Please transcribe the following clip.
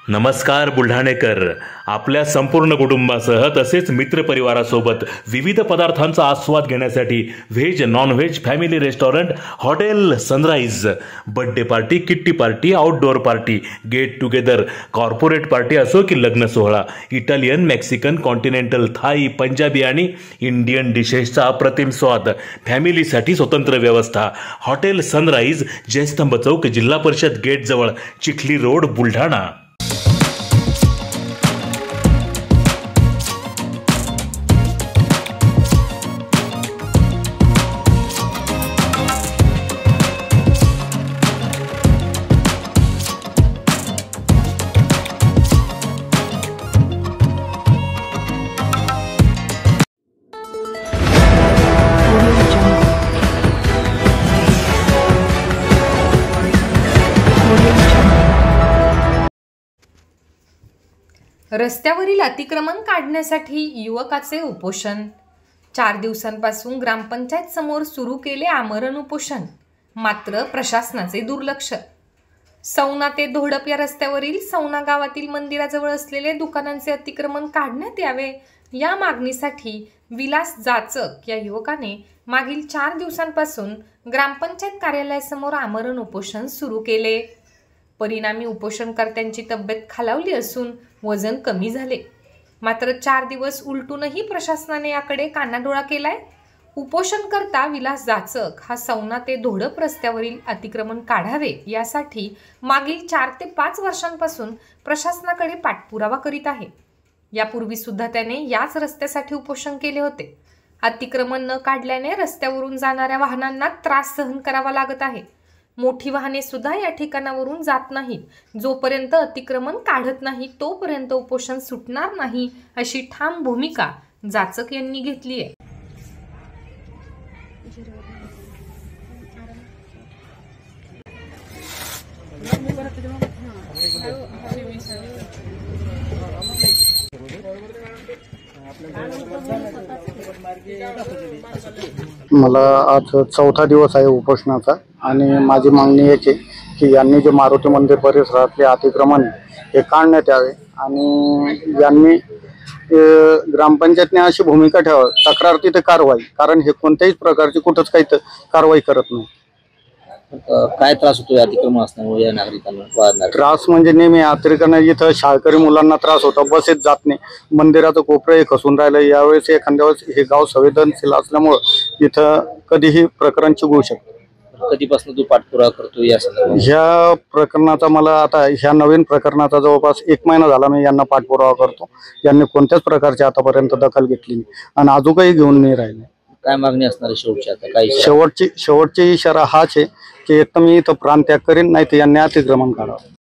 नमस्कार बुलढाणेकर, आपल्या संपूर्ण कुटुंबासह तसेच मित्रपरिवारासोबत विविध पदार्थांचा आस्वाद घेण्यासाठी veg non veg family restaurant hotel sunrise birthday party, kitty party, outdoor party, get together, corporate party असो की लग्न सोहळा, Italian, Mexican, continental, Thai, Punjabi आणि इंडियन डिशेसचा अप्रतिम स्वाद, फॅमिलीसाठी स्वतंत्र व्यवस्था. हॉटेल सनराइज, जयस्तंभ चौक, जिल्हा परिषद गेट जवळ, चिखली रोड, बुलढाणा. रस्त्यावरील अतिक्रमण काढण्यासाठी युवकाचे उपोषण. 4 दिवसांपासून ग्रामपंचायत समोर सुरू केले आमरण उपोषण, मात्र प्रशासनाचे दुर्लक्ष. सौना ते धोडप या रस्त्यावरील सौना गावातील मंदिराजवळ असलेले दुकानांचे अतिक्रमण काढण्यात यावे या मागणीसाठी विलास जाचक या युवकाने मागील 4 दिवसांपासून ग्रामपंचायत कार्यालयासमोर आमरण उपोषण सुरू केले. परिणामी उपोषणकर्त्यांची तब्येत खालावली असून वजन कमी झाले. मात्र 4 दिवस उलटूनही प्रशासनाने याकडे कानाडोळा केलाय. उपोषणकर्ता विलास जाचक हा सौना ते धोडप रस्त्यावरील अतिक्रमण काढावे यासाठी मागील 4 ते 5 वर्षांपासून प्रशासनाकडे पाठपुरावा करीत आहे. यापूर्वी सुद्धा त्याने याच रस्त्यासाठी उपोषण केले होते. अतिक्रमण न काढल्याने रस्त्यावरून जाणाऱ्या वाहनांना त्रास सहन करावा लागत आहे. मोठी वाहने सुद्धा या ठिकाणावरून जात नाहीत. जोपर्यंत अतिक्रमण काढत नाही तोपर्यंत उपोषण सुटणार नाही, अशी ठाम भूमिका जाचक यांनी घेतली आहे. मला आज 4था दिवस आहे उपोषणाचा आणि माझी मागणी याची की यांनी जे मारुती मंदिर परिसरातले अतिक्रमण हे काढण्यात यावे आणि यांनी ग्रामपंचायतने अशी भूमिका ठेवावी, तक्रार तिथे कारवाई, कारण हे कोणत्याही प्रकारची कुठंच काही कारवाई करत नाही. काय त्रास होतो अतिक्रमण असल्यामुळे या नागरिकांना? त्रास म्हणजे नेहमी अतिक्रमण, इथं शाळकरी मुलांना त्रास होता, बसेस जात नाही, मंदिराचं कोपरं हे खसून राहिलं. यावेळेस एखाद्या वेळेस हे गाव संवेदनशील असल्यामुळं इथं कधीही प्रकरण चिघळू शकतं. कधीपासून तू पाठपुरावा करतो या संदर्भात? ह्या प्रकरणाचा मला आता ह्या नवीन प्रकरणाचा जवळपास 1 महिना झाला मी यांना पाठपुरावा करतो. यांनी कोणत्याच प्रकारची आतापर्यंत दखल घेतली नाही आणि अजूनही घेऊन नाही राहिले. काय मागणी असणार शेवटची? आता काय शेवटची इशारा हाच आहे की एक तर मी इथं प्राणत्याग करीन, नाही तर यांनी अतिक्रमण काढावं.